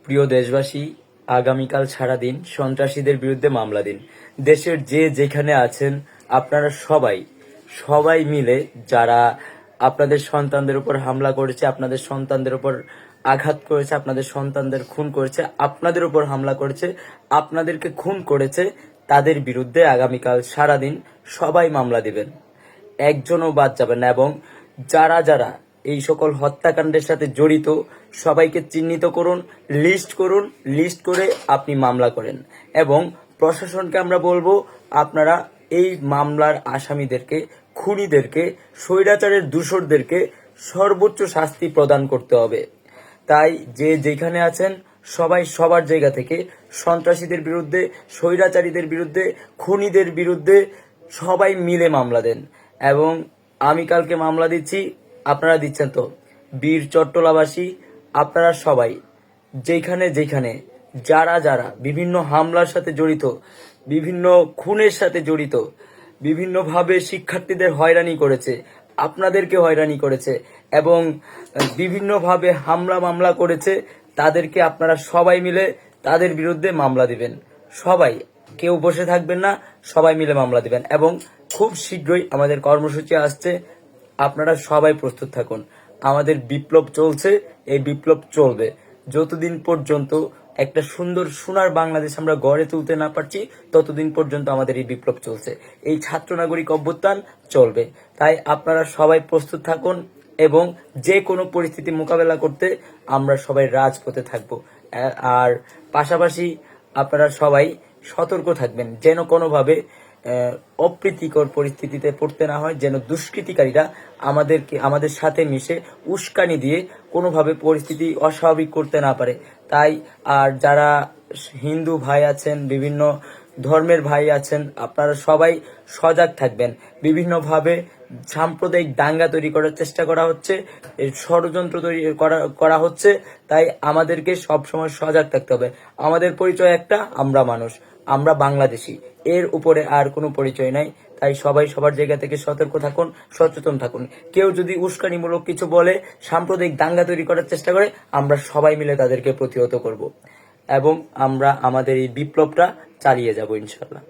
প্রিয় দেশবাসী, আগামীকাল সারাদিন সন্ত্রাসীদের বিরুদ্ধে মামলা দিন। দেশের যে যেখানে আছেন আপনারা সবাই সবাই মিলে যারা আপনাদের সন্তানদের উপর হামলা করেছে, আপনাদের সন্তানদের উপর আঘাত করেছে, আপনাদের সন্তানদের খুন করেছে, আপনাদের উপর হামলা করেছে, আপনাদেরকে খুন করেছে, তাদের বিরুদ্ধে আগামীকাল সারাদিন সবাই মামলা দিবেন। একজনও বাদ যাবে না। এবং যারা যারা এই সকল হত্যাকাণ্ডের সাথে জড়িত সবাইকে চিহ্নিত করুন, লিস্ট করে আপনি মামলা করেন। এবং প্রশাসনকে আমরা বলবো, আপনারা এই মামলার আসামিদেরকে, খুনিদেরকে, স্বৈরাচারের দূষরদেরকে সর্বোচ্চ শাস্তি প্রদান করতে হবে। তাই যে যেখানে আছেন সবাই সবার জায়গা থেকে সন্ত্রাসীদের বিরুদ্ধে, স্বৈরাচারীদের বিরুদ্ধে, খুনিদের বিরুদ্ধে সবাই মিলে মামলা দেন। এবং আমি কালকে মামলা দিচ্ছি, আপনারা দিচ্ছেন তো? বীর চট্টলাবাসী আপনারা সবাই যেখানে যারা যারা বিভিন্ন হামলার সাথে জড়িত, বিভিন্ন খুনের সাথে জড়িত, বিভিন্নভাবে শিক্ষার্থীদের হয়রানি করেছে, আপনাদেরকে হয়রানি করেছে এবং বিভিন্নভাবে মামলা করেছে, তাদেরকে আপনারা সবাই মিলে তাদের বিরুদ্ধে মামলা দিবেন। সবাই, কেউ বসে থাকবেন না, সবাই মিলে মামলা দিবেন। এবং খুব শীঘ্রই আমাদের কর্মসূচি আসছে, আপনারা সবাই প্রস্তুত থাকুন। আমাদের বিপ্লব চলছে, এই বিপ্লব চলবে যতদিন পর্যন্ত একটা সুন্দর সোনার বাংলাদেশ আমরা গড়ে তুলতে না পারছি, ততদিন পর্যন্ত আমাদের এই বিপ্লব চলছে, এই ছাত্র নাগরিক অভ্যুত্থান চলবে। তাই আপনারা সবাই প্রস্তুত থাকুন এবং যে কোনো পরিস্থিতি মোকাবেলা করতে আমরা সবাই রাজপথে থাকব। আর পাশাপাশি আপনারা সবাই সতর্ক থাকবেন, যেন কোনোভাবে অপ্রীতিকর পরিস্থিতিতে পড়তে না হয়, যেন দুষ্কৃতিকারীরা আমাদের সাথে মিশে উস্কানি দিয়ে কোনোভাবে পরিস্থিতি অস্বাভাবিক করতে না পারে। তাই আর যারা হিন্দু ভাই আছেন, বিভিন্ন ধর্মের ভাই আছেন, আপনারা সবাই সজাগ থাকবেন। বিভিন্নভাবে সাম্প্রদায়িক দাঙ্গা তৈরি করার চেষ্টা করা হচ্ছে, ষড়যন্ত্র তৈরি করা হচ্ছে। তাই আমাদেরকে সবসময় সজাগ থাকতে হবে। আমাদের পরিচয় একটা, আমরা মানুষ, আমরা বাংলাদেশি, এর উপরে আর কোনো পরিচয় নাই। তাই সবাই সবার জায়গা থেকে সতর্ক থাকুন, সচেতন থাকুন। কেউ যদি উস্কানিমূলক কিছু বলে, সাম্প্রদায়িক দাঙ্গা তৈরি করার চেষ্টা করে, আমরা সবাই মিলে তাদেরকে প্রতিহত করব এবং আমরা আমাদের এই বিপ্লবটা চালিয়ে যাব ইনশাল্লাহ।